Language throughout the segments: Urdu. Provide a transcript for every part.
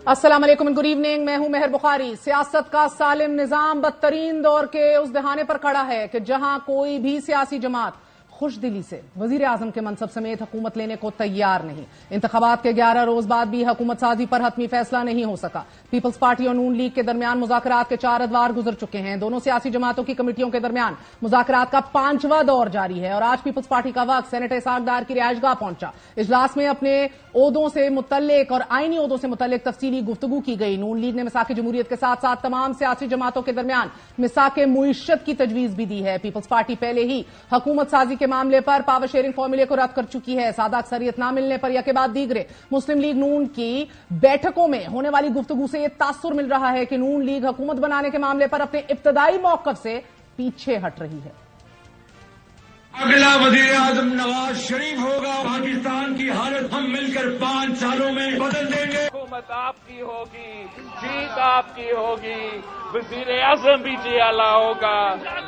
السلام علیکم، گڈ ایوننگ، میں ہوں مہر بخاری۔ سیاست کا سالم نظام بدترین دور کے اس دہانے پر کھڑا ہے کہ جہاں کوئی بھی سیاسی جماعت خوش دلی سے وزیر اعظم کے منصب سمیت حکومت لینے کو تیار نہیں۔ انتخابات کے 11 روز بعد بھی حکومت سازی پر حتمی فیصلہ نہیں ہو سکا۔ پیپلز پارٹی اور نون لیگ کے درمیان مذاکرات کے 4 ادوار گزر چکے ہیں۔ دونوں سیاسی جماعتوں کی کمیٹیوں کے درمیان مذاکرات کا 5واں دور جاری ہے اور آج پیپلز پارٹی کا وقت سینیٹر اسحاق ڈار کی رہائش گاہ پہنچا۔ اجلاس میں اپنے عہدوں سے متعلق اور آئینی عہدوں سے متعلق تفصیلی گفتگو کی گئی۔ نون لیگ نے مساق جمہوریت کے ساتھ ساتھ تمام سیاسی جماعتوں کے درمیان مساق معیشت کی تجویز بھی دی ہے۔ پیپلز پارٹی پہلے ہی حکومت سازی کے معاملے پر پاور شیئرنگ فارمولے کو رد کر چکی ہے۔ سادہ اکثریت نہ ملنے پر یکے بعد دیگرے مسلم لیگ نون کی بیٹھکوں میں ہونے والی گفتگو سے یہ تاثر مل رہا ہے کہ نون لیگ حکومت بنانے کے معاملے پر اپنے ابتدائی موقف سے پیچھے ہٹ رہی ہے۔ اگلا وزیر اعظم نواز شریف ہوگا۔ پاکستان کی حالت ہم مل کر 5 سالوں میں بدل دیں گے۔ حکومت آپ کی ہوگی، جیت آپ کی ہوگی، وزیر اعظم بھی جی اعلیٰ ہوگا،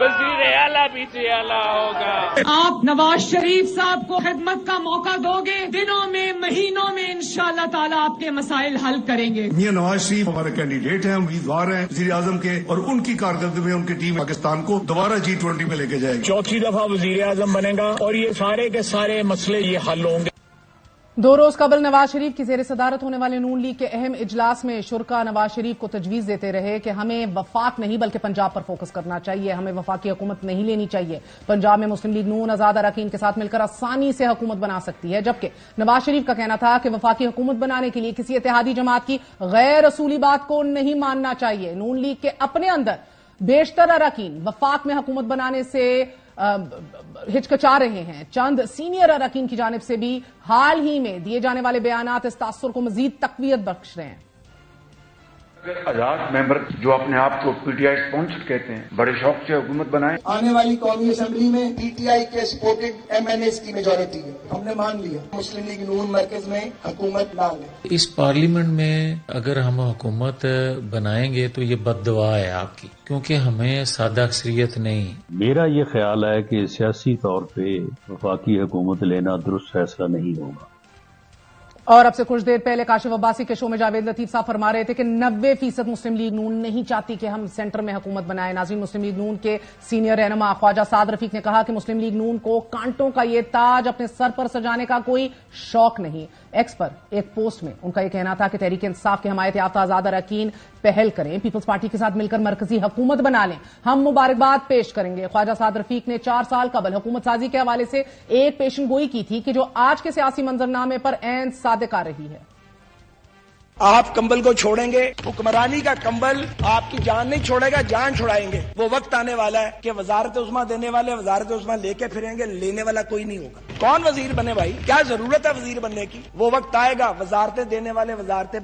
وزیر اعلیٰ بھی جی اعلیٰ ہوگا۔ آپ نواز شریف صاحب کو خدمت کا موقع دو گے، دنوں میں مہینوں میں انشاءاللہ تعالیٰ آپ کے مسائل حل کریں گے۔ میاں نواز شریف ہمارے کینڈیڈیٹ ہیں، امیدوار ہیں وزیر اعظم کے، اور ان کی کارکردگی میں ان کی ٹیم پاکستان کو دوبارہ G20 میں لے کے جائے گی۔ چوتھی دفعہ وزیر اعظم بنے گا اور یہ سارے کے سارے مسئلے یہ حل ہوں گے۔ 2 روز قبل نواز شریف کی زیر صدارت ہونے والے نون لیگ کے اہم اجلاس میں شرکا نواز شریف کو تجویز دیتے رہے کہ ہمیں وفاق نہیں بلکہ پنجاب پر فوکس کرنا چاہیے، ہمیں وفاقی حکومت نہیں لینی چاہیے۔ پنجاب میں مسلم لیگ نون آزاد اراکین کے ساتھ مل کر آسانی سے حکومت بنا سکتی ہے، جبکہ نواز شریف کا کہنا تھا کہ وفاقی حکومت بنانے کے لیے کسی اتحادی جماعت کی غیر اصولی بات کو نہیں ماننا چاہیے۔ نون لیگ کے اپنے اندر بیشتر اراکین وفاق میں حکومت بنانے سے ہچکچا رہے ہیں۔ چند سینئر اراکین کی جانب سے بھی حال ہی میں دیے جانے والے بیانات اس تاثر کو مزید تقویت بخش رہے ہیں۔ آزاد ممبر جو اپنے آپ کو پی ٹی آئی اسپانسر کہتے ہیں، بڑے شوق سے حکومت بنائیں۔ آنے والی قومی اسمبلی میں پی ٹی آئی کے سپورٹڈ ایم این ایز کی میجورٹی ہے، ہم نے مان لیا مسلم لیگ نون مرکز میں حکومت نہ لے۔ اس پارلیمنٹ میں اگر ہم حکومت بنائیں گے تو یہ بد دعا ہے آپ کی، کیونکہ ہمیں سادہ اکثریت نہیں۔ میرا یہ خیال ہے کہ سیاسی طور پہ وفاقی حکومت لینا درست فیصلہ نہیں ہوگا۔ اور اب سے کچھ دیر پہلے کاشف عباسی کے شو میں جاوید لطیف صاحب فرما رہے تھے کہ 90% مسلم لیگ نون نہیں چاہتی کہ ہم سینٹر میں حکومت بنائیں۔ ناظرین، مسلم لیگ نون کے سینئر رہنما خواجہ سعد رفیق نے کہا کہ مسلم لیگ نون کو کانٹوں کا یہ تاج اپنے سر پر سجانے کا کوئی شوق نہیں۔ ایکس پر ایک پوسٹ میں ان کا یہ کہنا تھا کہ تحریک انصاف کے حمایت یافتہ آزاد اراکین پہل کریں، پیپلز پارٹی کے ساتھ مل کر مرکزی حکومت بنا لیں، ہم مبارکباد پیش کریں گے۔ خواجہ سعد رفیق نے 4 سال قبل حکومت سازی کے حوالے سے ایک پیشن گوئی کی تھی کہ جو آج کے سیاسی منظرنامے پر عین صادق آ رہی ہے۔ آپ کمبل کو چھوڑیں گے، حکمرانی کا کمبل آپ کی جان نہیں چھوڑے گا، جان چھڑائیں گے۔ وہ وقت آنے والا ہے کہ وزارت عظمیٰ دینے والے وزارت عظمیٰ لے کے پھریں گے، لینے والا کوئی نہیں ہوگا۔ کون وزیر بنے بھائی؟ کیا ضرورت ہے وزیر بننے کی؟ وہ وقت آئے گا وزارتیں دینے والے وزارتیں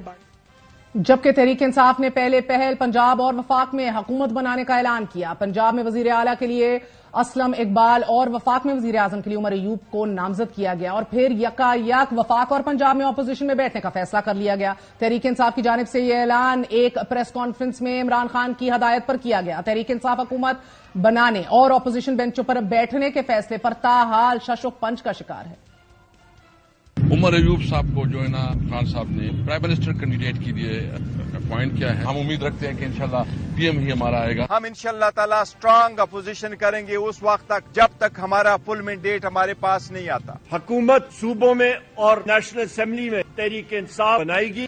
جبکہ تحریک انصاف نے پہلے پہل پنجاب اور وفاق میں حکومت بنانے کا اعلان کیا۔ پنجاب میں وزیر اعلیٰ کے لیے اسلم اقبال اور وفاق میں وزیر اعظم کے لیے عمر ایوب کو نامزد کیا گیا اور پھر یکا یک وفاق اور پنجاب میں اپوزیشن میں بیٹھنے کا فیصلہ کر لیا گیا۔ تحریک انصاف کی جانب سے یہ اعلان ایک پریس کانفرنس میں عمران خان کی ہدایت پر کیا گیا۔ تحریک انصاف حکومت بنانے اور اپوزیشن بینچوں پر بیٹھنے کے فیصلے پر تاحال شش و پنج کا شکار ہے۔ عمر ایوب صاحب کو جو ہے نا خان صاحب نے پرائم منسٹر کینڈیڈیٹ کے لیے اپوائنٹ کیا ہے۔ ہم امید رکھتے ہیں کہ انشاءاللہ پی ایم ہی ہمارا آئے گا۔ ہم انشاءاللہ تعالی اسٹرانگ اپوزیشن کریں گے اس وقت تک جب تک ہمارا فل مینڈیٹ ہمارے پاس نہیں آتا۔ حکومت صوبوں میں اور نیشنل اسمبلی میں تحریک انصاف بنائے گی۔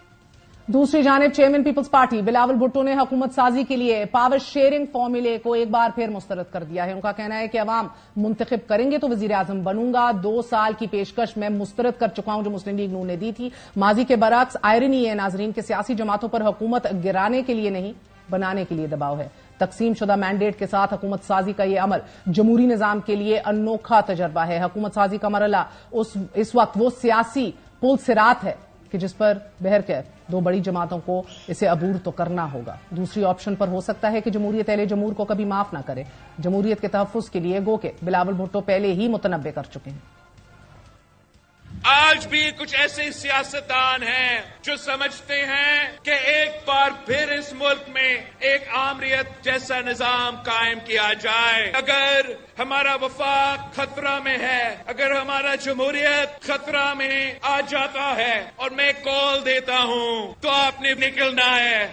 دوسری جانب چیئرمین پیپلز پارٹی بلاول بھٹو نے حکومت سازی کے لیے پاور شیئرنگ فارمولے کو ایک بار پھر مسترد کر دیا ہے۔ ان کا کہنا ہے کہ عوام منتخب کریں گے تو وزیر اعظم بنوں گا۔ 2 سال کی پیشکش میں مسترد کر چکا ہوں جو مسلم لیگ نون نے دی تھی۔ ماضی کے برعکس آئرنی ہے ناظرین کہ سیاسی جماعتوں پر حکومت گرانے کے لیے نہیں بنانے کے لیے دباؤ ہے۔ تقسیم شدہ مینڈیٹ کے ساتھ حکومت سازی کا یہ عمل جمہوری نظام کے لیے انوکھا تجربہ ہے۔ حکومت سازی کا مرحلہ اس وقت وہ سیاسی پل صراط ہے کہ جس پر بہرکیف 2 بڑی جماعتوں کو اسے عبور تو کرنا ہوگا۔ دوسری آپشن پر ہو سکتا ہے کہ جمہوریت اہل جمہور کو کبھی معاف نہ کرے۔ جمہوریت کے تحفظ کے لیے گو کہ بلاول بھٹو پہلے ہی متنبع کر چکے ہیں۔ آج بھی کچھ ایسے سیاستدان ہیں جو سمجھتے ہیں کہ ایک بار پھر اس ملک میں ایک آمریت جیسا نظام قائم کیا جائے. اگر ہمارا وفاق خطرہ میں ہے، اگر ہمارا جمہوریت خطرہ میں آ جاتا ہے، اور میں کال دیتا ہوں تو آپ نے نکلنا ہے.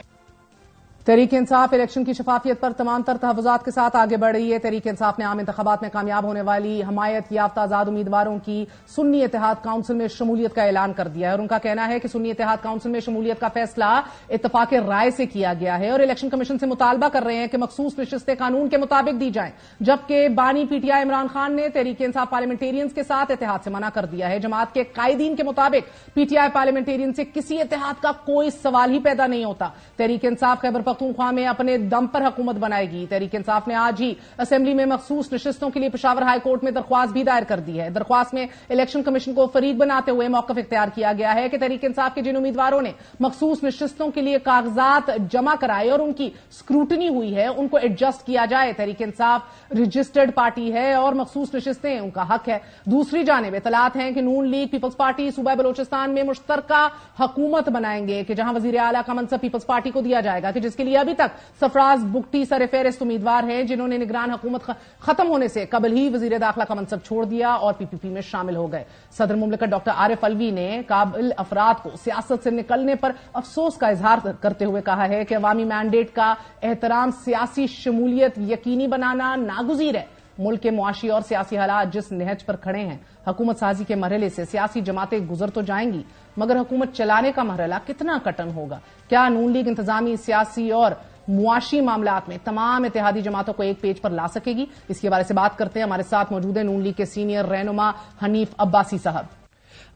تحریک انصاف الیکشن کی شفافیت پر تمام تر تحفظات کے ساتھ آگے بڑھ رہی ہے. تحریک انصاف نے عام انتخابات میں کامیاب ہونے والی حمایت یافتہ آزاد امیدواروں کی سنی اتحاد کونسل میں شمولیت کا اعلان کر دیا ہے، اور ان کا کہنا ہے کہ سنی اتحاد کونسل میں شمولیت کا فیصلہ اتفاق رائے سے کیا گیا ہے، اور الیکشن کمیشن سے مطالبہ کر رہے ہیں کہ مخصوص نشستیں قانون کے مطابق دی جائیں. جبکہ بانی P T I Imran Khan نے تحریک انصاف پارلیمنٹیرینز کے ساتھ اتحاد سے منع کر دیا ہے. جماعت کے قائدین کے مطابق پی ٹی آئی پارلیمنٹیرین سے کسی اتحاد کا کوئی سوال ہی پیدا نہیں ہوتا. تحریک انصاف خیبر پختونخوا میں اپنے دم پر حکومت بنائے گی. تحریک انصاف نے آج ہی اسمبلی میں مخصوص نشستوں کے لیے پشاور ہائی کورٹ میں درخواست بھی دائر کر دی ہے. درخواست میں الیکشن کمیشن کو فریق بناتے ہوئے موقف اختیار کیا گیا ہے کہ تحریک انصاف کے جن امیدواروں نے مخصوص نشستوں کے لیے کاغذات جمع کرائے اور ان کی اسکروٹنی ہوئی ہے ان کو ایڈجسٹ کیا جائے. تحریک انصاف رجسٹرڈ پارٹی ہے اور مخصوص نشستیں ان کا حق ہے. دوسری جانب اطلاعات ہیں کہ نون لیگ پیپلز پارٹی صوبہ بلوچستان میں مشترکہ حکومت بنائیں گے کہ جہاں وزیر اعلیٰ کا منصب پیپلز پارٹی کو دیا جائے گا، کہ جس کے لیے ابھی تک سرفراز بگٹی سر فہرست امیدوار ہیں جنہوں نے نگران حکومت ختم ہونے سے قبل ہی وزیر داخلہ کا منصب چھوڑ دیا اور پی پی پی میں شامل ہو گئے. صدر مملکت ڈاکٹر عارف علوی نے قابل افراد کو سیاست سے نکلنے پر افسوس کا اظہار کرتے ہوئے کہا ہے کہ عوامی مینڈیٹ کا احترام سیاسی شمولیت یقینی بنانا ناگزیر ہے. ملک کے معاشی اور سیاسی حالات جس نہج پر کھڑے ہیں، حکومت سازی کے مرحلے سے سیاسی جماعتیں گزر تو جائیں گی، مگر حکومت چلانے کا مرحلہ کتنا کٹن ہوگا؟ کیا نون لیگ انتظامی، سیاسی اور معاشی معاملات میں تمام اتحادی جماعتوں کو ایک پیج پر لا سکے گی؟ اس کے بارے سے بات کرتے ہیں. ہمارے ساتھ موجود ہیں نون لیگ کے سینئر رہنما حنیف عباسی صاحب.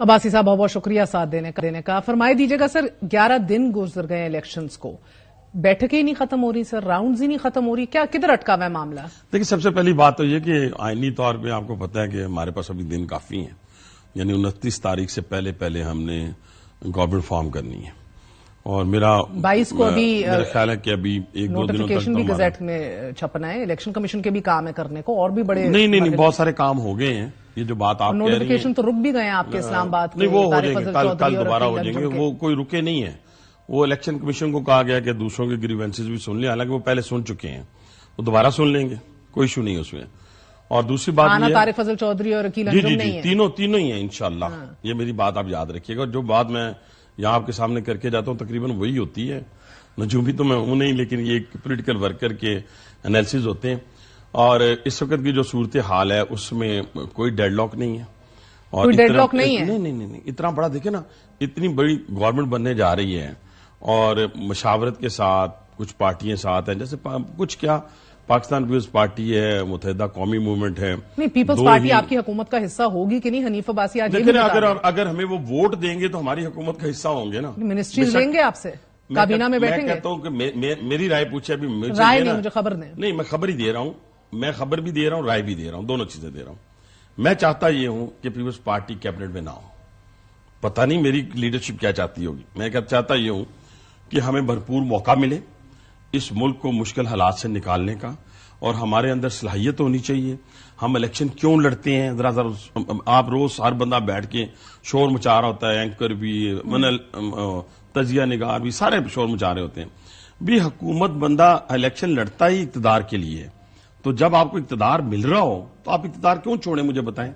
عباسی صاحب بہت بہت شکریہ ساتھ دینے کا. فرمائے دیجیے گا سر، 11 دن گزر گئے الیکشنز کو، بیٹھکیں ہی نہیں ختم ہو رہی سر، راؤنڈز ہی نہیں ختم ہو رہی، کیا کدھر اٹکا ہوا ہے معاملہ؟ دیکھیں، سب سے پہلی بات تو یہ کہ آئینی طور پہ آپ کو پتہ ہے کہ ہمارے پاس ابھی دن کافی ہیں، یعنی 29 تاریخ سے پہلے ہم نے گورنمنٹ فارم کرنی ہے، اور میرا 22 کو ابھی میرا خیال ہے کہ ابھی ایک دو دنوں تک نوٹیفیکیشن بھی گزٹ میں چھپنا ہے. الیکشن کمیشن کے بھی کام ہے کرنے کو، اور بھی بڑے نہیں بہت سارے کام ہو گئے ہیں. یہ جو بات آپ کہہ رہی ہیں، نوٹیفیکیشن تو رک بھی گئے ہیں آپ کے اسلام آباد کے، نہیں وہ ہو جائیں گے، کل دوبارہ ہو جائیں گے. وہ کوئی رکے نہیں ہے. وہ الیکشن کمیشن کو کہا گیا کہ دوسروں کے گریوینسز بھی سن لیں، حالانکہ وہ پہلے سن چکے ہیں، وہ دوبارہ سن لیں گے، کوئی ایشو نہیں اس میں. اور دوسری بات یہ طارق فضل چودھری اور وکیل انجم نہیں ہے، تینوں ہی ہیں انشاءاللہ. یہ میری بات آپ یاد رکھیے گا. جو بات میں یہاں آپ کے سامنے کر کے جاتا ہوں تقریباً وہی ہوتی ہے. نجومی تو میں ہوں نہیں، لیکن یہ ایک پولیٹیکل ورکر کے انالیسز ہوتے ہیں. اور اس وقت کی جو صورتحال ہے اس میں کوئی ڈیڈ لاک نہیں ہے. اور ڈیڈ لاک نہیں ہے؟ نہیں، اتنا بڑا دیکھیں نا، اتنی بڑی گورنمنٹ بننے جا رہی ہے اور مشاورت کے ساتھ کچھ پارٹیاں ساتھ ہیں، جیسے کچھ کیا پاکستان پیپلز پارٹی ہے، متحدہ قومی موومنٹ ہے. نہیں، پیپلز پارٹی آپ کی حکومت کا حصہ ہوگی کہ نہیں؟ حنیف عباسی آج اگر ہمیں وہ ووٹ دیں گے تو ہماری حکومت کا حصہ ہوں گے نا. منسٹریز لیں گے آپ سے، کابینہ میں بیٹھیں گے؟ میں کہتا ہوں کہ میری رائے پوچھے ابھی رائے نہیں، مجھے خبر نہیں، میں خبر ہی دے رہا ہوں، میں خبر بھی دے رہا ہوں، رائے بھی دے رہا ہوں، دونوں چیزیں دے رہا ہوں. میں چاہتا یہ ہوں کہ پیپلز پارٹی کیبنٹ میں نہ ہو. پتہ نہیں میری لیڈرشپ کیا چاہتی ہوگی. میں چاہتا یہ ہوں کہ ہمیں بھرپور موقع ملے اس ملک کو مشکل حالات سے نکالنے کا، اور ہمارے اندر صلاحیت ہونی چاہیے. ہم الیکشن کیوں لڑتے ہیں؟ ذرا آپ روز ہر بندہ بیٹھ کے شور مچا رہا ہوتا ہے، اینکر بھی، تجزیہ نگار بھی، سارے شور مچا رہے ہوتے ہیں. بھی حکومت بندہ الیکشن لڑتا ہی اقتدار کے لیے، تو جب آپ کو اقتدار مل رہا ہو تو آپ اقتدار کیوں چھوڑیں؟ مجھے بتائیں.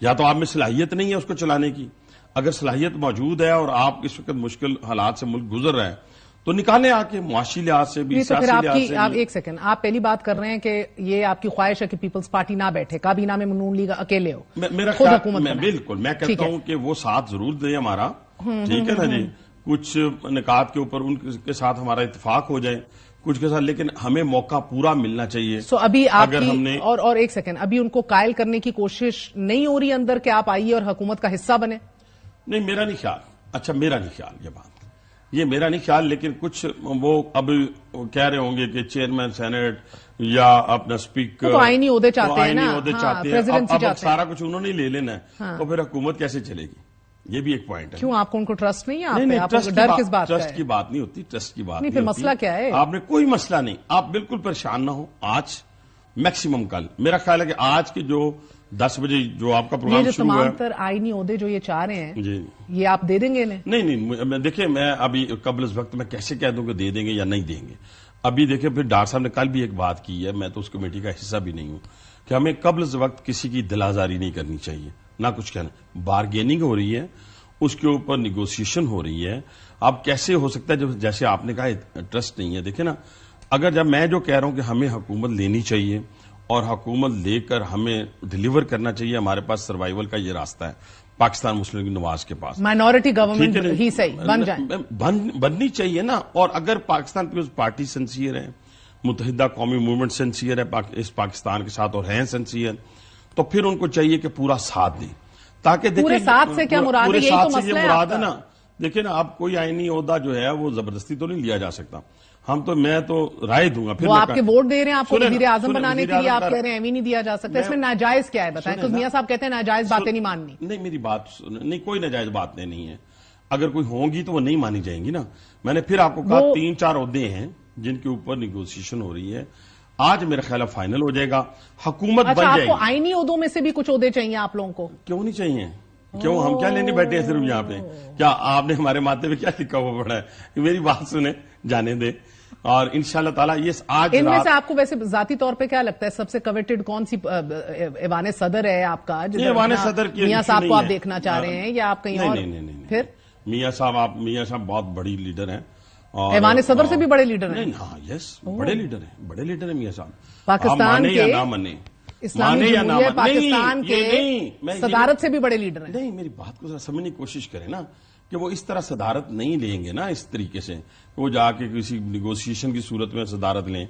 یا تو آپ میں صلاحیت نہیں ہے اس کو چلانے کی. اگر صلاحیت موجود ہے اور آپ اس وقت مشکل حالات سے ملک گزر رہا ہے تو نکالیں آ کے، معاشی لحاظ سے بھی، سیاسی لحاظ سے بھی. ایک سیکنڈ، آپ پہلی بات کر رہے ہیں کہ یہ آپ کی خواہش ہے کہ پیپلز پارٹی نہ بیٹھے، کابینہ میں نون لیگ اکیلے ہو. میرا خیال بالکل، میں کہتا ہوں کہ وہ ساتھ ضرور دیں ہمارا، ٹھیک ہے نا جی. کچھ نکات کے اوپر ان کے ساتھ ہمارا اتفاق ہو جائے، کچھ کے ساتھ، لیکن ہمیں موقع پورا ملنا چاہیے. ابھی آپ کی اور ایک سیکنڈ، ابھی ان کو قائل کرنے کی کوشش نہیں ہو رہی اندر کہ آپ آئیے اور حکومت کا حصہ بنے؟ نہیں، میرا نہیں خیال. اچھا، میرا نہیں خیال یہ میرا نہیں خیال. لیکن کچھ وہ اب کہہ رہے ہوں گے کہ چیئرمین سینٹ یا اپنا اسپیکر آئینی عہدے چاہتے ہیں نا، اب سارا کچھ انہوں نے لے لینا ہے، تو پھر حکومت کیسے چلے گی؟ یہ بھی ایک پوائنٹ ہے. کیوں آپ کو ان کو ٹرسٹ نہیں ہے؟ ڈر کس بات؟ ٹرسٹ کی بات نہیں ہوتی، ٹرسٹ کی بات نہیں. پھر مسئلہ کیا ہے؟ آپ نے کوئی مسئلہ نہیں، آپ بالکل پریشان نہ ہو. آج میکسیمم کل، میرا خیال ہے کہ آج کے جو 10 بجے جو آپ کا یہ پروگرام جو شروع ہوا تمام ہے تر آئینی عہدے جو یہ چاہ رہے ہیں جی یہ آپ دے دیں گے انہیں؟ نہیں دیکھیں میں ابھی قبل اس وقت میں کیسے کہہ دوں کہ دے دیں گے یا نہیں دیں گے. ابھی دیکھیں پھر ڈاکٹر صاحب نے کل بھی ایک بات کی ہے, میں تو اس کمیٹی کا حصہ بھی نہیں ہوں, کہ ہمیں قبل از وقت کسی کی دل آزاری نہیں کرنی چاہیے, نہ کچھ کہنا. بارگیننگ ہو رہی ہے, اس کے اوپر نیگوسیشن ہو رہی ہے. اب کیسے ہو سکتا ہے جیسے آپ نے کہا ٹرسٹ نہیں ہے. دیکھیں نا, اگر جب میں جو کہہ رہا ہوں کہ ہمیں حکومت لینی چاہیے اور حکومت لے کر ہمیں ڈیلیور کرنا چاہیے, ہمارے پاس سروائیول کا یہ راستہ ہے پاکستان مسلم لیگ نواز کے پاس. مائنورٹی گورنمنٹ ہی صحیح بن جائیں, بننی چاہیے نا. اور اگر پاکستان پیپلز پارٹی سنسیئر ہے, متحدہ قومی موومنٹ سنسیئر ہے اس پاکستان کے ساتھ اور ہیں سنسیئر, تو پھر ان کو چاہیے کہ پورا ساتھ دیں. تاکہ پورے ساتھ سے کیا مراد ہے, یہی تو مسئلہ ہے آپ کا. نا دیکھیں نا, اب کوئی آئینی عہدہ جو ہے وہ زبردستی تو نہیں لیا جا سکتا. میں تو رائے دوں گا. پھر وہ آپ کے ووٹ دے رہے ہیں آپ کو وزیر اعظم بنانے کے لیے, آپ کہہ رہے ہیں بھی نہیں دیا جا سکتا. اس میں ناجائز کیا ہے بتائیں, کیونکہ میاں صاحب کہتے ہیں ناجائز باتیں نہیں ماننی. نہیں میری بات نہیں, کوئی ناجائز باتیں نہیں ہے. اگر کوئی ہوں گی تو وہ نہیں مانی جائیں گی نا. میں نے پھر آپ کو کہا 3-4 عہدے ہیں جن کے اوپر نیگوسیشن ہو رہی ہے. آج میرا خیال ہے فائنل ہو جائے گا, حکومت بن جائے گی. آپ کو آئینی عہدوں میں سے بھی کچھ عہدے چاہیے آپ لوگوں کو؟ کیوں نہیں چاہیے, کیوں ہم کیا لینے بیٹھے ہیں صرف یہاں پہ؟ کیا آپ نے ہمارے ماتھے پہ کیا لکھا ہوا پڑا ہے؟ میری بات سنیں, جانے دیں. اور انشاءاللہ تعالیٰ یہ آج ان میں سے آپ کو ویسے ذاتی طور پہ کیا لگتا ہے سب سے کویٹڈ کون سی ایوان صدر ہے آپ کا, ایوان صدر کی میاں صاحب کو آپ دیکھنا چاہ رہے ہیں یا آپ کہیں اور؟ نہیں. پھر میاں صاحب بہت بڑی لیڈر ہیں. ایوان صدر سے بھی بڑے لیڈر ہیں؟ ہاں یس, بڑے لیڈر ہیں میاں صاحب. پاکستان کے یا نہ مانے, اسلامی جمہوریہ پاکستان کے صدارت سے بھی بڑے لیڈر ہیں. نہیں, میری بات کو سمجھنے کی کوشش کریں نا, کہ وہ اس طرح صدارت نہیں لیں گے نا اس طریقے سے, وہ جا کے کسی نیگوسیشن کی صورت میں صدارت لیں.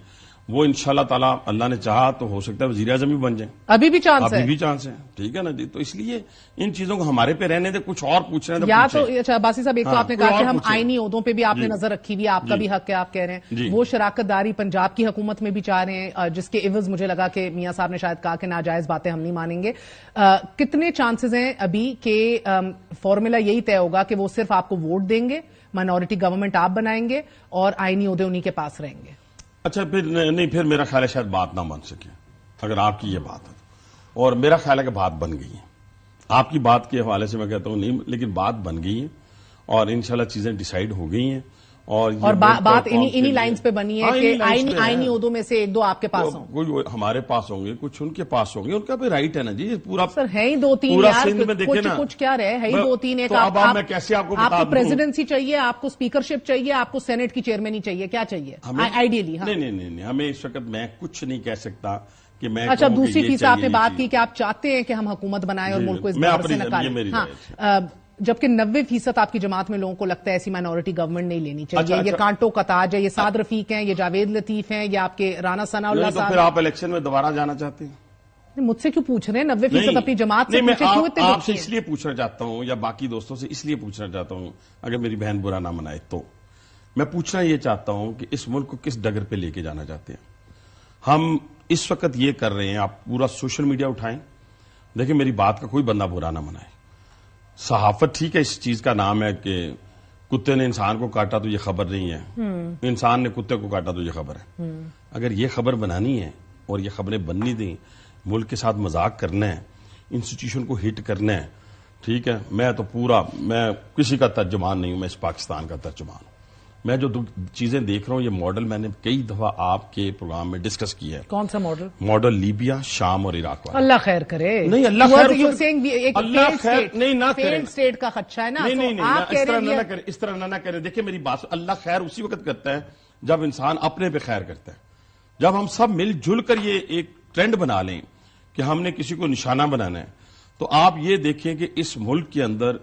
وہ انشاءاللہ تعالیٰ اللہ نے چاہا تو ہو سکتا ہے وزیر اعظم بھی بن جائیں. ابھی بھی چانس ہے. ٹھیک ہے نا جی, تو اس لیے ان چیزوں کو ہمارے پہ رہنے دے. کچھ اور پوچھ رہے ہیں یا تو اچھا عباسی صاحب, ایک تو آپ نے کہا کہ ہم آئینی عہدوں پہ بھی آپ نے نظر رکھی ہوئی, آپ کا بھی حق ہے, آپ کہہ رہے ہیں وہ شراکت داری پنجاب کی حکومت میں بھی چاہ رہے ہیں, جس کے عوض مجھے لگا کہ میاں صاحب نے شاید کہا کہ ناجائز باتیں ہم نہیں مانیں گے. کتنے چانسز ہیں ابھی کہ فارمولا یہی طے ہوگا کہ وہ صرف آپ کو ووٹ دیں گے, مائنورٹی گورنمنٹ آپ بنائیں گے اور آئینی عہدے انہی کے پاس رہیں گے؟ اچھا پھر میرا خیال ہے شاید بات نہ بن سکے, اگر آپ کی یہ بات ہے. اور میرا خیال ہے کہ بات بن گئی ہے. آپ کی بات کے حوالے سے میں کہتا ہوں نہیں, لیکن بات بن گئی ہے اور انشاءاللہ چیزیں ڈیسائیڈ ہو گئی ہیں. اور بات انہی لائنز پہ بنی ہے کہ آئینی عہدوں میں سے 1-2 آپ کے پاس ہوں. کوئی ہمارے پاس ہوں گے, کچھ ان کے پاس ہوں گے, ان کا بھی رائٹ ہے نا جی. پورا سر ہے ہی 2-3 پورا یار, سندھ میں دیکھیں نا, کچھ کیا رہے, ہے ہی 2-3. ایک میں کیسے آپ کو بتا دوں, آپ کو پریزیڈنسی چاہیے, آپ کو اسپیکرشپ چاہیے, آپ کو سینٹ کی چیئرمینی چاہیے, کیا چاہیے آئیڈیلی؟ نہیں, ہمیں اس وقت میں کچھ نہیں کہہ سکتا کہ میں. اچھا, دوسری چیز آپ نے بات کی کہ آپ چاہتے ہیں کہ ہم حکومت بنائیں اور ملک کو اس دور سے نکالیں. ہاں, جبکہ 90% آپ کی جماعت میں لوگوں کو لگتا ہے ایسی مائنورٹی گورنمنٹ نہیں لینی چاہیے. یہ کانٹوں کا تاج ہے, یہ سعد رفیق ہیں, یہ جاوید لطیف ہیں, یہ آپ کے رانا ثناء اللہ صاحب. پھر آپ الیکشن میں دوبارہ جانا چاہتے ہیں؟ مجھ سے کیوں پوچھ رہے ہیں 90% اپنی جماعت سے پوچھیں, کیوں اتنے آپ سے اس لیے پوچھنا چاہتا ہوں, یا باقی دوستوں سے اس لیے پوچھنا چاہتا ہوں, اگر میری بہن برا نہ منائے تو میں پوچھنا یہ چاہتا ہوں کہ اس ملک کو کس ڈگر پہ لے کے جانا چاہتے ہیں. ہم اس وقت یہ کر رہے ہیں, آپ پورا سوشل میڈیا اٹھائیں, دیکھیں میری بات کا کوئی بندہ برا نہ منائے. صحافت ٹھیک ہے, اس چیز کا نام ہے کہ کتے نے انسان کو کاٹا تو یہ خبر نہیں ہے, انسان نے کتے کو کاٹا تو یہ خبر ہے. اگر یہ خبر بنانی ہے اور یہ خبریں بننی دیں, ملک کے ساتھ مذاق کرنا ہے, انسٹیٹیوشن کو ہٹ کرنا ہے, ٹھیک ہے, میں کسی کا ترجمان نہیں ہوں, میں اس پاکستان کا ترجمان ہوں. میں جو چیزیں دیکھ رہا ہوں, یہ ماڈل میں نے کئی دفعہ آپ کے پروگرام میں ڈسکس کیا ہے. کون سا ماڈل؟ ماڈل لیبیا, شام اور عراق والا. اللہ خیر کرے. نہیں, اللہ خیر نہیں, نہ کرے. اسٹیٹ کا خدشہ ہے نا. نہیں, اس طرح نہ کرے. دیکھیں میری بات, اللہ خیر اسی وقت کرتا ہے جب انسان اپنے پہ خیر کرتا ہے. جب ہم سب مل جل کر یہ ایک ٹرینڈ بنا لیں کہ ہم نے کسی کو نشانہ بنانا ہے, تو آپ یہ دیکھیں کہ اس ملک کے اندر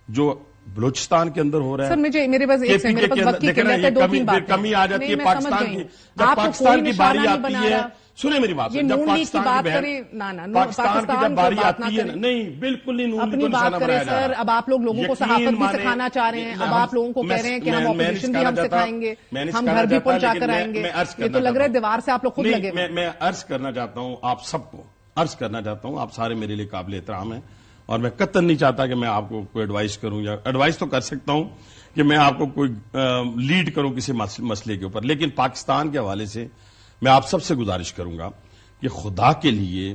جو بلوچستان کے اندر ہو رہا ہے. سر میرے پاس کمی آ جاتی ہے پاکستان کی. جب پاکستان کی باری آتی ہے, سنیں میری بات, جب پاکستان کی جب باری آتی ہے, نہیں بالکل نہیں, اپنی بات کریں سر. اب آپ لوگوں کو صحافت بھی سکھانا چاہ رہے ہیں, اب آپ لوگوں کو کہہ رہے ہیں کہ ہم اپوزیشن بھی ہم سکھائیں گے, ہم گھر بھی پہنچا کر آئیں گے. یہ تو لگ رہا ہے دیوار سے آپ لوگ خود لگے. میں عرض کرنا چاہتا ہوں آپ سب کو, عرض کرنا چاہتا ہوں, آپ سارے میرے لیے قابل احترام ہیں, اور میں قطعاً نہیں چاہتا کہ میں آپ کو کوئی ایڈوائز کروں, یا ایڈوائز تو کر سکتا ہوں کہ میں آپ کو کوئی لیڈ کروں کسی مسئلے کے اوپر. لیکن پاکستان کے حوالے سے میں آپ سب سے گزارش کروں گا کہ خدا کے لیے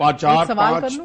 4-5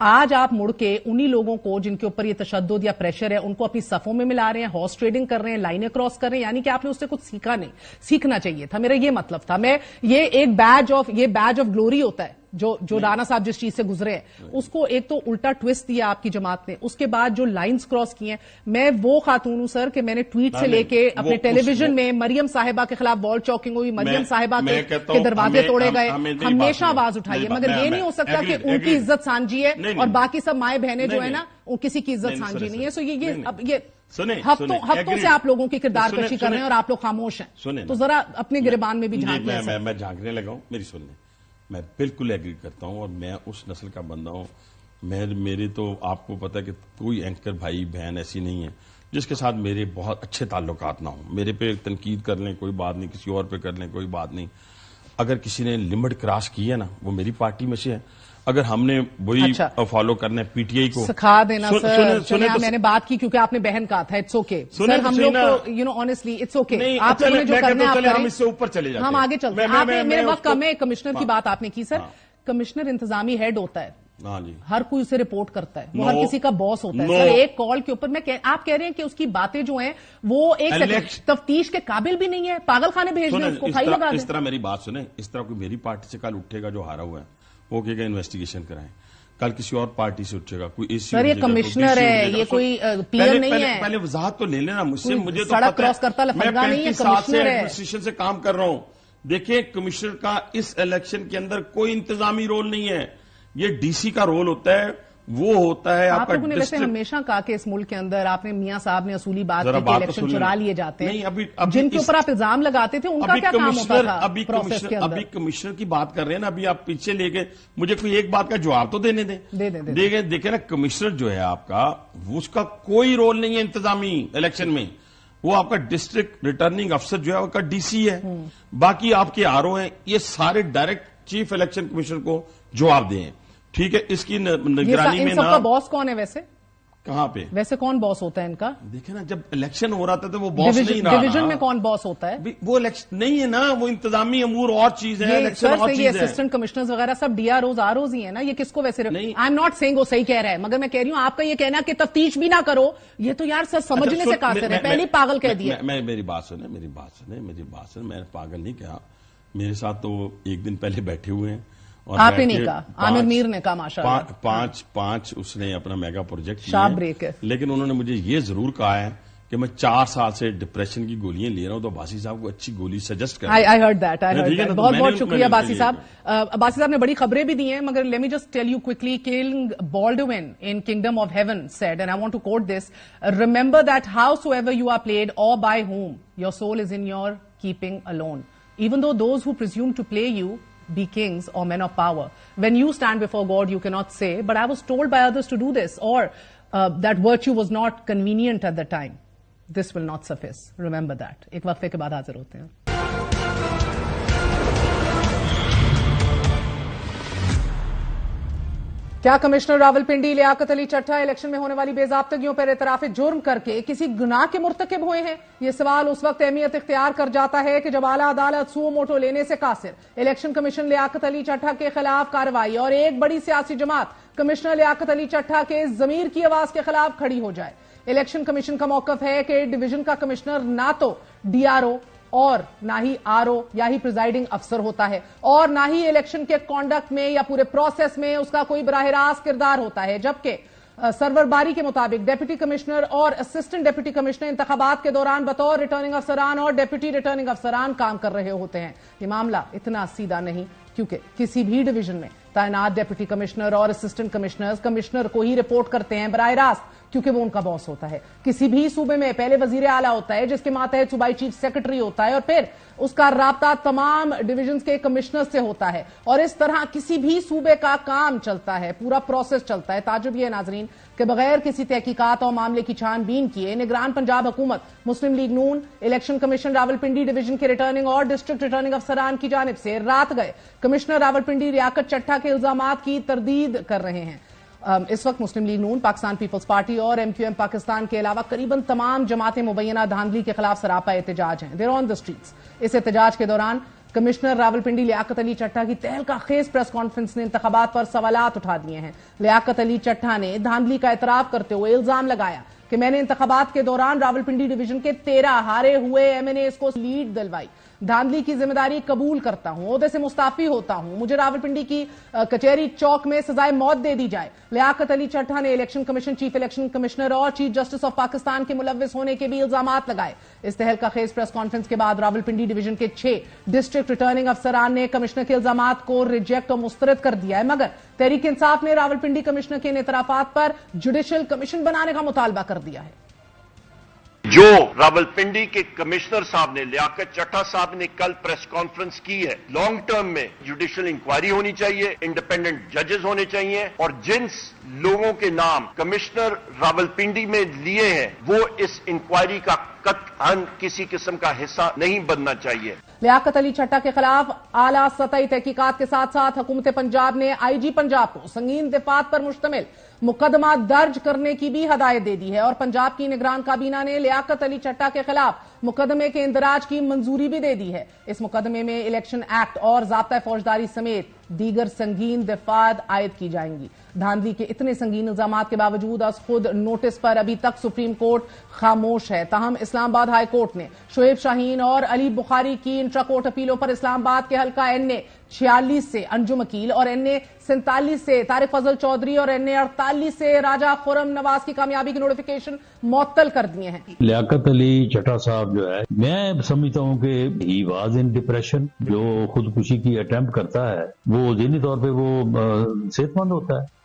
آج آپ مڑ کے انہی لوگوں کو جن کے اوپر یہ تشدد یا پریشر ہے ان کو اپنی صفوں میں ملا رہے ہیں, ہارس ٹریڈنگ کر رہے ہیں, لائنیں کراس کر رہے ہیں, یعنی کہ آپ نے اس سے کچھ سیکھا نہیں. سیکھنا چاہیے تھا, میرا یہ مطلب تھا. یہ ایک بیج آف گلوری ہوتا ہے جو رانا صاحب جس چیز سے گزرے ہیں, اس کو ایک تو الٹا ٹویسٹ دیا آپ کی جماعت نے, اس کے بعد جو لائنز کراس کی ہیں. میں وہ خاتون ہوں سر کہ میں نے ٹویٹ سے لے کے اپنے ٹیلی ویژن میں مریم صاحبہ کے خلاف وال چاکنگ ہوئی, مریم صاحبہ کے دروازے توڑے گئے, ہمیشہ آواز اٹھائی ہے, مگر یہ نہیں ہو سکتا کہ ان کی عزت سانجی ہے اور باقی سب مائیں بہنیں جو ہے نا کسی کی عزت سانجی نہیں ہے. سو یہ ہفتوں سے آپ لوگوں کی کردار کشی کر رہے ہیں اور آپ لوگ خاموش ہیں, تو ذرا اپنے گریبان میں بھی جھانک لیں. میں جھانکنے لگا ہوں, میری سن لیں. میں بالکل ایگری کرتا ہوں اور میں اس نسل کا بندہ ہوں. میرے تو آپ کو پتا ہے کہ کوئی اینکر بھائی بہن ایسی نہیں ہے جس کے ساتھ میرے بہت اچھے تعلقات نہ ہوں. میرے پہ تنقید کر لیں کوئی بات نہیں, کسی اور پہ کر لیں کوئی بات نہیں. اگر کسی نے لمٹ کراس کی ہے نا وہ میری پارٹی میں سے ہے. اگر ہم نے وہی فالو کرنا ہے پی ٹی آئی کو سکھا دینا. سر میں نے بات کی کیونکہ آپ نے بہن کہا تھا, اٹس اوکے سر, ہم لوگ تو آنیسٹلی اٹس اوکے, آپ لوگوں نے جو کرنا ہے ہم اس سے اوپر چلے جاتے ہیں, ہم آگے چلتے ہیں. میرے وقت کم ہے. کمشنر کی بات آپ نے کی سر, کمشنر انتظامی ہیڈ ہوتا ہے, ہر کوئی اسے رپورٹ کرتا ہے, وہ ہر کسی کا باس ہوتا ہے. سر ایک کال کے اوپر آپ کہہ رہے ہیں کہ اس کی باتیں جو ہیں وہ ایک تفتیش کے قابل بھی نہیں ہے, پاگل خانے بھیجنے اس کو, کھائی لگا دیں. اس طرح میری بات سنیں, اس طرح کوئی میری پارٹی سے کل اٹھے گا جو ہارا ہوا ہے وہ کہے گا انویسٹیگیشن کرائیں, کل کسی اور پارٹی سے اٹھے گا کوئی سر یہ کمشنر ہے, یہ کوئی پی ایم نہیں ہے. پہلے وضاحت تو لے لینا مجھ سے, مجھے تو سڑک کراس کرتا لفنگا نہیں ہے, کمشنر ہے. ایڈمنسٹریشن سے کام کر رہا ہوں. دیکھیں کمشنر کا اس الیکشن کے اندر کوئی انتظامی رول نہیں ہے, یہ ڈی سی کا رول ہوتا ہے, وہ ہوتا ہے آپ کا. لوگوں نے ویسے ہمیشہ کہا کہ اس ملک کے اندر آپ نے میاں صاحب نے اصولی بات کی کہ الیکشن چرا لیے جاتے ہیں, جن کے اوپر آپ الزام لگاتے تھے ان کا کیا کام ہوتا تھا پروسیس کے اندر. ابھی کمشنر کی بات کر رہے ہیں نا, ابھی آپ پیچھے لے کے مجھے کوئی ایک بات کا جواب تو دینے دیں. دیکھیں نا کمشنر جو ہے آپ کا, اس کا کوئی رول نہیں ہے انتظامی الیکشن میں, وہ آپ کا ڈسٹرکٹ ریٹرننگ افسر جو ہے وہ کا ڈی سی ہے, باقی آپ کے آر او ہیں, یہ سارے ڈائریکٹ چیف الیکشن کمیشنر کو جواب دیں. ٹھیک ہے, اس کی نگرانی میں ان سب کا باس کون ہے ویسے, کہاں پہ ویسے کون باس ہوتا ہے ان کا؟ دیکھیں نا جب الیکشن ہو رہا تھا تو وہ باس نہیں رہا. ڈویژن میں کون باس ہوتا ہے؟ وہ الیکشن نہیں ہے نا, وہ انتظامی امور اور چیز ہے, الیکشن اور چیز ہے. اسسٹنٹ کمشنرز وغیرہ سب D R Os R Os ہی ہیں نا, یہ کس کو ویسے آئی ایم ناٹ سیئنگ وہ صحیح کہہ رہا ہے, مگر میں کہہ رہی ہوں آپ کا یہ کہنا کہ تفتیش بھی نہ کرو, یہ تو یار سر سمجھنے سے قاصر ہے, پہلے پاگل کہہ دیا. میری بات سنیں, میں نے پاگل نہیں کہا. میرے ساتھ تو ایک دن پہلے بیٹھے ہوئے ہیں, آپ نے نہیں کہا, عامر میر نے کہا ماشاءاللہ. پانچ اس نے اپنا میگا پروجیکٹ کیا, لیکن انہوں نے مجھے یہ ضرور کہا ہے کہ میں 4 سال سے ڈپریشن کی گولیاں لے رہا ہوں, تو باسی صاحب کو اچھی گولی سجیسٹ کر. I heard that. بہت بہت شکریہ باسی صاحب. باسی صاحب نے بڑی خبریں بھی دی ہیں, مگر let me just tell you quickly, King Baldwin in Kingdom of Heaven said, and I want to quote this, remember that howsoever you are played or by whom, your soul is in your keeping alone. Even though those who presume to play you be kings or men of power, when you stand before God you cannot say, but I was told by others to do this, or that virtue was not convenient at the time. This will not suffice. Remember that. ایک وقفے کے بعد حاضر ہوتے ہیں. کیا کمشنر راولپنڈی لیاقت علی چٹھا الیکشن میں ہونے والی بے ضابطگیوں پر اعتراف جرم کر کے کسی گناہ کے مرتکب ہوئے ہیں؟ یہ سوال اس وقت اہمیت اختیار کر جاتا ہے کہ جب اعلیٰ عدالت سو موٹو لینے سے قاصر الیکشن کمیشن لیاقت علی چٹھا کے خلاف کارروائی اور ایک بڑی سیاسی جماعت کمشنر لیاقت علی چٹھا کے ضمیر کی آواز کے خلاف کھڑی ہو جائے. الیکشن کمیشن کا موقف ہے کہ ڈویژن کا کمشنر نہ تو ڈی آر او اور نہ ہی آر او یا ہی پریزائڈنگ افسر ہوتا ہے, اور نہ ہی الیکشن کے کانڈکٹ میں یا پورے پروسیس میں اس کا کوئی براہ راست کردار ہوتا ہے, جبکہ سرور باری کے مطابق ڈیپٹی کمشنر اور اسسٹنٹ ڈیپٹی کمشنر انتخابات کے دوران بطور ریٹرننگ افسران اور ڈیپٹی ریٹرننگ افسران کام کر رہے ہوتے ہیں. یہ معاملہ اتنا سیدھا نہیں, کیونکہ کسی بھی ڈویژن میں تعینات ڈیپٹی کمشنر اور اسسٹنٹ کمشنرز کمشنر کو ہی رپورٹ کرتے ہیں براہ راست, کیونکہ وہ ان کا باس ہوتا ہے. کسی بھی صوبے میں پہلے وزیر اعلیٰ ہوتا ہے جس کے ماتحت صوبائی چیف سیکرٹری ہوتا ہے, اور پھر اس کا رابطہ تمام ڈویژنز کے کمشنر سے ہوتا ہے, اور اس طرح کسی بھی صوبے کا کام چلتا ہے, پورا پروسیس چلتا ہے. تعجب یہ ناظرین کہ بغیر کسی تحقیقات اور معاملے کی چھان بین کیے نگران پنجاب حکومت مسلم لیگ نون الیکشن کمیشن راولپنڈی ڈویژن کے ریٹرننگ اور ڈسٹرکٹ ریٹرننگ افسران کی جانب سے رات گئے کمشنر راولپنڈی لیاقت چٹھا کے الزامات کی تردید کر رہے ہیں. اس وقت مسلم لیگ نون, پاکستان پیپلز پارٹی اور ایم کیو ایم پاکستان کے علاوہ قریباً تمام جماعتیں مبینہ دھاندلی کے خلاف سراپا احتجاج ہیں. دیر آن دا اسٹریٹس. اس احتجاج کے دوران کمشنر راولپنڈی لیاقت علی چٹھا کی تہلکہ خیز پریس کانفرنس نے انتخابات پر سوالات اٹھا دیے ہیں۔ لیاقت علی چٹھا نے دھاندلی کا اعتراف کرتے ہوئے الزام لگایا کہ میں نے انتخابات کے دوران راولپنڈی ڈویژن کے 13 ہارے ہوئے MNAs کو لیڈ دلوائی، دھاندلی کی ذمہ داری قبول کرتا ہوں، عہدے سے مستعفی ہوتا ہوں، مجھے راولپنڈی کی کچہری چوک میں سزائے موت دے دی جائے۔ لیاقت علی چٹھا نے election commission, chief election commissioner اور چیف جسٹس آف پاکستان کے ملوث ہونے کے بھی الزامات لگائے۔ اس تہلکہ خیز پریس کانفرنس کے بعد راولپنڈی ڈویژن کے 6 ڈسٹرکٹ ریٹرننگ افسران نے کمشنر کے الزامات کو ریجیکٹ اور مسترد کر دیا ہے، مگر تحریک انصاف نے راولپنڈی کمشنر کے ان اعترافات پر جوڈیشل کمیشن بنانے کا مطالبہ کر دیا ہے۔ جو راولپنڈی کے کمشنر صاحب نے، لیاقت چٹھا صاحب نے کل پریس کانفرنس کی ہے، لانگ ٹرم میں جوڈیشل انکوائری ہونی چاہیے، انڈیپینڈنٹ ججز ہونے چاہیے، اور جن لوگوں کے نام کمشنر راولپنڈی میں لیے ہیں وہ اس انکوائری کا قطعاً کسی قسم کا حصہ نہیں بننا چاہیے۔ لیاقت علی چٹھا کے خلاف اعلیٰ سطحی تحقیقات کے ساتھ ساتھ حکومت پنجاب نے IG پنجاب کو سنگین دفعات پر مشتمل مقدمہ درج کرنے کی بھی ہدایت دے دی ہے، اور پنجاب کی نگران کابینہ نے لیاقت علی چٹھا کے خلاف مقدمے کے اندراج کی منظوری بھی دے دی ہے۔ اس مقدمے میں الیکشن ایکٹ اور ضابطہ فوجداری سمیت دیگر سنگین دفعات عائد کی جائیں گی۔ دھاندلی کے اتنے سنگین الزامات کے باوجود از خود نوٹس پر ابھی تک سپریم کورٹ خاموش ہے۔ تاہم اسلام آباد ہائی کورٹ نے شعیب شاہین اور علی بخاری کی انٹرا کورٹ اپیلوں پر اسلام آباد کے حلقہ NA 46 سے انجم اکیل اور NA 47 سے طارق فضل چودھری اور NA 48 سے راجہ خرم نواز کی کامیابی کی نوٹیفیکیشن معطل کر دیے ہیں۔ لیاقت علی چٹھا صاحب جو ہے، میں سمجھتا ہوں کہ ہی واز ان ڈپریشن، جو خودکشی کی اٹیمپٹ کرتا ہے وہ ذہنی طور پہ وہ صحت مند ہوتا ہے۔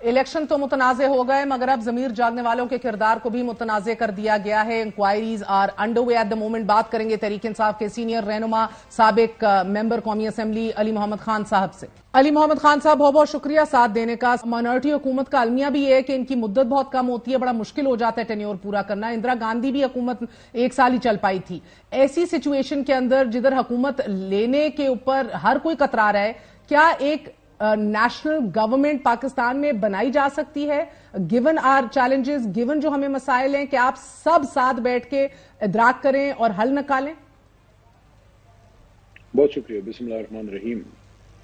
الیکشن تو متنازع ہو گئے، مگر اب ضمیر جاگنے والوں کے کردار کو بھی متنازع کر دیا گیا ہے۔ Inquiries are under way at the moment. بات کریں گے تحریک انصاف کے سینئر رہنما سابق ممبر قومی اسمبلی علی محمد خان صاحب سے۔ علی محمد خان صاحب، بہت بہت شکریہ ساتھ دینے کا۔ مائنورٹی حکومت کا المیہ بھی ہے کہ ان کی مدت بہت کم ہوتی ہے، بڑا مشکل ہو جاتا ہے ٹینیور پورا کرنا۔ اندرا گاندھی بھی حکومت 1 سال ہی چل پائی تھی۔ ایسی سچویشن کے اندر جدھر حکومت لینے کے اوپر ہر کوئی کترا رہا ہے، کیا ایک نیشنل گورنمنٹ پاکستان میں بنائی جا سکتی ہے گیون آر چیلنجز، گیون جو ہمیں مسائل ہیں، کہ آپ سب ساتھ بیٹھ کے ادراک کریں اور حل نکالیں؟ بہت شکریہ۔ بسم اللہ الرحمن الرحیم۔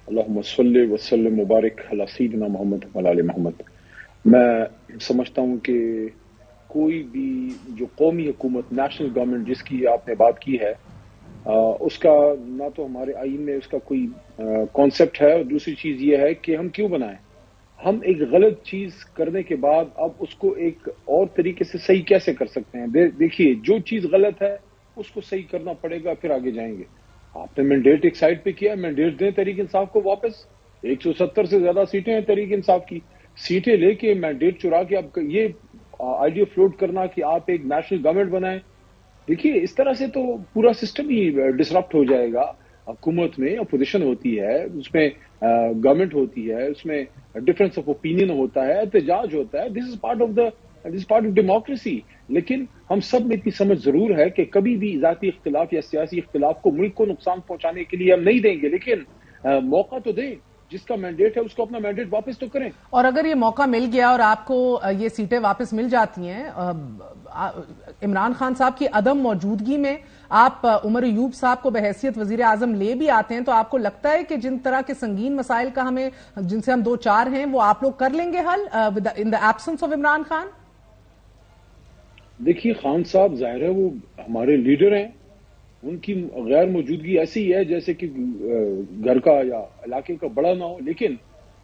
اللہم صلی وسلم مبارک علی سیدنا محمد و علی محمد۔ میں سمجھتا ہوں کہ کوئی بھی جو قومی حکومت، نیشنل گورنمنٹ جس کی آپ نے بات کی ہے، اس کا نہ تو ہمارے آئین میں اس کا کوئی کانسیپٹ ہے، اور دوسری چیز یہ ہے کہ ہم کیوں بنائیں۔ ہم ایک غلط چیز کرنے کے بعد اب اس کو ایک اور طریقے سے صحیح کیسے کر سکتے ہیں؟ دیکھیے، جو چیز غلط ہے اس کو صحیح کرنا پڑے گا، پھر آگے جائیں گے۔ آپ نے مینڈیٹ ایک سائڈ پہ کیا، مینڈیٹ دیں تحریک انصاف کو واپس۔ 170 سے زیادہ سیٹیں ہیں تحریک انصاف کی، سیٹیں لے کے مینڈیٹ چرا کے اب یہ آئیڈیا فلوٹ کرنا کہ آپ ایک نیشنل گورنمنٹ بنائیں، دیکھیے اس طرح سے تو پورا سسٹم ہی ڈسرپٹ ہو جائے گا۔ حکومت میں اپوزیشن ہوتی ہے، اس میں گورنمنٹ ہوتی ہے، اس میں ڈفرینس آف اوپینین ہوتا ہے، احتجاج ہوتا ہے، دس از پارٹ آف ڈیموکریسی۔ لیکن ہم سب میں اتنی سمجھ ضرور ہے کہ کبھی بھی ذاتی اختلاف یا سیاسی اختلاف کو ملک کو نقصان پہنچانے کے لیے ہم نہیں دیں گے، لیکن موقع تو دیں، جس کا مینڈیٹ ہے اس کو اپنا مینڈیٹ واپس تو کریں۔ اور اگر یہ موقع مل گیا اور آپ کو یہ سیٹیں واپس مل جاتی ہیں، عمران خان صاحب کی عدم موجودگی میں آپ عمر ایوب صاحب کو بحیثیت وزیر اعظم لے بھی آتے ہیں، تو آپ کو لگتا ہے کہ جن طرح کے سنگین مسائل کا جن سے ہم 2-4 ہیں وہ آپ لوگ کر لیں گے حل in the absence of Imran Khan? دیکھیے، خان صاحب ظاہر ہے وہ ہمارے لیڈر ہیں، ان کی غیر موجودگی ایسی ہے جیسے کہ گھر کا یا علاقے کا بڑا نہ ہو، لیکن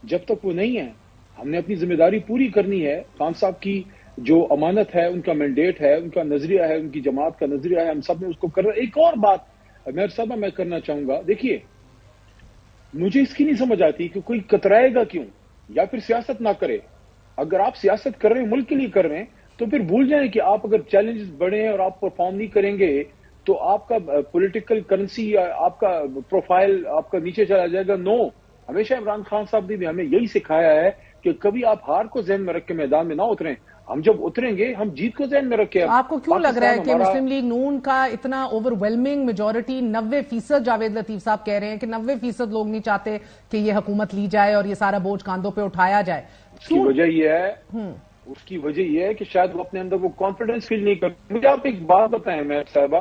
جب تک وہ نہیں ہے ہم نے اپنی ذمہ داری پوری کرنی ہے۔ خان صاحب کی جو امانت ہے، ان کا مینڈیٹ ہے، ان کا نظریہ ہے، ان کی جماعت کا نظریہ ہے، ہم سب نے اس کو کرنا۔ ایک اور بات میں کرنا چاہوں گا، دیکھیے مجھے اس کی نہیں سمجھ آتی کہ کوئی کترائے گا کیوں یا پھر سیاست نہ کرے۔ اگر آپ سیاست کر رہے ہیں، ملک کے لیے کر رہے ہیں، تو پھر بھول جائیں کہ آپ اگر چیلنجز بڑھے ہیں اور آپ پرفارم نہیں کریں گے تو آپ کا پولیٹیکل کرنسی یا آپ کا پروفائل آپ کا نیچے چلا جائے گا۔ نو، ہمیشہ عمران خان صاحب نے بھی ہمیں یہی سکھایا ہے کہ کبھی آپ ہار کو ذہن میں رکھ کے میدان میں نہ اتریں، ہم جب اتریں گے ہم جیت کو ذہن میں رکھیں۔ آپ کو کیوں لگ رہا ہے کہ مسلم لیگ نون کا اتنا اوور ویلمنگ میجورٹی 90%، جاوید لطیف صاحب کہہ رہے ہیں کہ 90% لوگ نہیں چاہتے کہ یہ حکومت لی جائے اور یہ سارا بوجھ کاندھوں پہ اٹھایا جائے؟ اس کی وجہ یہ ہے کہ شاید وہ اپنے اندر وہ کانفیڈنس فیل نہیں کرتے۔ مجھے آپ ایک بات بتائیں میں صاحبہ،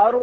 RO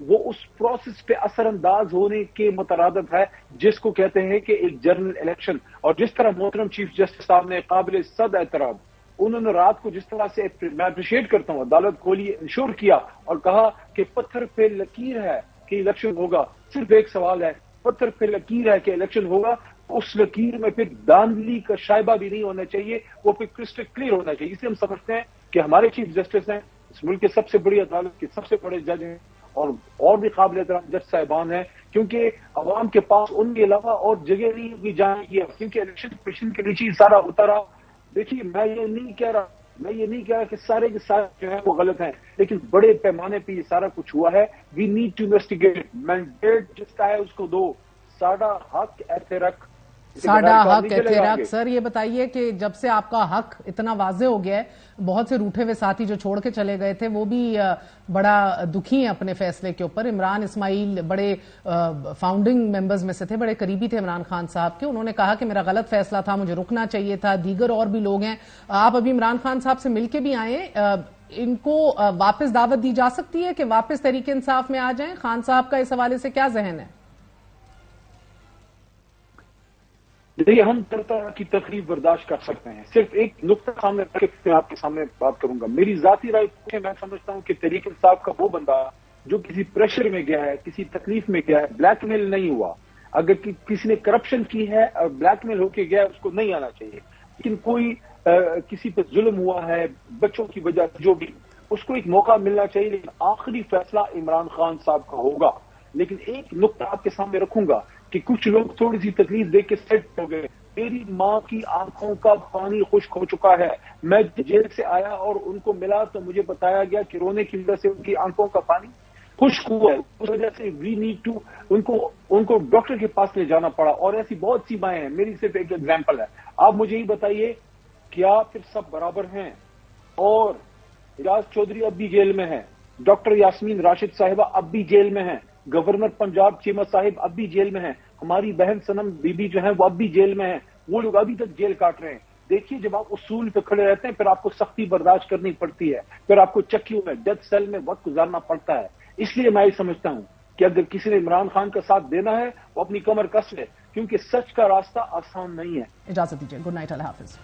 وہ اس پروسیس پہ اثر انداز ہونے کے مترادف ہے جس کو کہتے ہیں کہ ایک جنرل الیکشن. اور جس طرح محترم چیف جسٹس صاحب نے قابل صد احترام انہوں نے رات کو جس طرح سے میں اپریشیٹ کرتا ہوں عدالت کو لیے انشور کیا اور کہا کہ پتھر پہ لکیر ہے کہ الیکشن ہوگا. صرف ایک سوال ہے, پتھر پہ لکیر ہے کہ الیکشن ہوگا, اس لکیر میں پھر داندلی کا شائبہ بھی نہیں ہونا چاہیے, وہ پھر کرسٹل کلیئر ہونا چاہیے. اس لیے ہم سمجھتے ہیں کہ ہمارے چیف جسٹس ہیں, اس ملک کے سب سے بڑی عدالت کے سب سے بڑے جج ہیں اور بھی قابل احترام جج صاحبان ہیں, کیونکہ عوام کے پاس ان کے علاوہ اور جگہ نہیں ہوگی جانے کی, کیونکہ الیکشن کمیشن کے نیچے سارا اترا. دیکھیے میں یہ نہیں کہہ رہا کہ سارے کے سارے جو ہیں وہ غلط ہیں, لیکن بڑے پیمانے پہ یہ سارا کچھ ہوا ہے. We need to investigate. Mandate جس کا ہے اس کو دو, ساڈا حق ایتھے رکھ, ساڈا حق ایتھے رکھ. سر یہ بتائیے کہ جب سے آپ کا حق اتنا واضح ہو گیا ہے, بہت سے روٹھے ہوئے ساتھی جو چھوڑ کے چلے گئے تھے وہ بھی بڑا دکھی ہیں اپنے فیصلے کے اوپر. عمران اسماعیل بڑے فاؤنڈنگ ممبرز میں سے تھے, بڑے قریبی تھے عمران خان صاحب کے. انہوں نے کہا کہ میرا غلط فیصلہ تھا, مجھے رکنا چاہیے تھا. دیگر اور بھی لوگ ہیں, آپ ابھی عمران خان صاحب سے مل کے بھی آئے, ان کو واپس دعوت دی جا سکتی ہے کہ واپس تحریک انصاف میں آ جائیں؟ خان صاحب کا اس حوالے سے کیا ذہن ہے؟ دیکھیے ہم طرح کی تقریب برداشت کر سکتے ہیں. صرف ایک نقطہ سامنے رکھ کے میں آپ کے سامنے بات کروں گا. میری ذاتی رائے میں سمجھتا ہوں کہ تحریک انصاف کا وہ بندہ جو کسی پریشر میں گیا ہے, کسی تکلیف میں گیا ہے, بلیک میل نہیں ہوا. اگر کسی نے کرپشن کی ہے اور بلیک میل ہو کے گیا اس کو نہیں آنا چاہیے. لیکن کوئی کسی پہ ظلم ہوا ہے بچوں کی وجہ سے جو بھی, اس کو ایک موقع ملنا چاہیے. لیکن آخری فیصلہ عمران خان صاحب کا ہوگا. لیکن ایک نقطہ آپ کے سامنے رکھوں گا کہ کچھ لوگ تھوڑی سی تکلیف دیکھ کے سیٹ ہو گئے. میری ماں کی آنکھوں کا پانی خشک ہو چکا ہے. میں جیل سے آیا اور ان کو ملا تو مجھے بتایا گیا کہ رونے کی وجہ سے ان کی آنکھوں کا پانی خشک ہوا ہے. اس وجہ سے وی نیڈ ٹو ان کو ڈاکٹر کے پاس لے جانا پڑا. اور ایسی بہت سی مائیں ہیں, میری صرف ایک ایگزامپل ہے. آپ مجھے یہ بتائیے کیا پھر سب برابر ہیں؟ اور ریاض چودھری اب بھی جیل میں ہیں, ڈاکٹر یاسمین راشد صاحبہ اب بھی جیل میں ہیں, گورنر پنجاب چیمہ صاحب اب بھی جیل میں ہیں, ہماری بہن سنم بی بی جو ہیں وہ اب بھی جیل میں ہیں. وہ لوگ ابھی تک جیل کاٹ رہے ہیں. دیکھیے جب آپ اصول پہ کھڑے رہتے ہیں پھر آپ کو سختی برداشت کرنی پڑتی ہے, پھر آپ کو چکیوں میں ڈیتھ سیل میں وقت گزارنا پڑتا ہے. اس لیے میں یہ سمجھتا ہوں کہ اگر کسی نے عمران خان کا ساتھ دینا ہے وہ اپنی کمر کس لے, کیونکہ سچ کا راستہ آسان نہیں ہے. اجازت دیجیے. گڈ نائٹ, اللہ حافظ.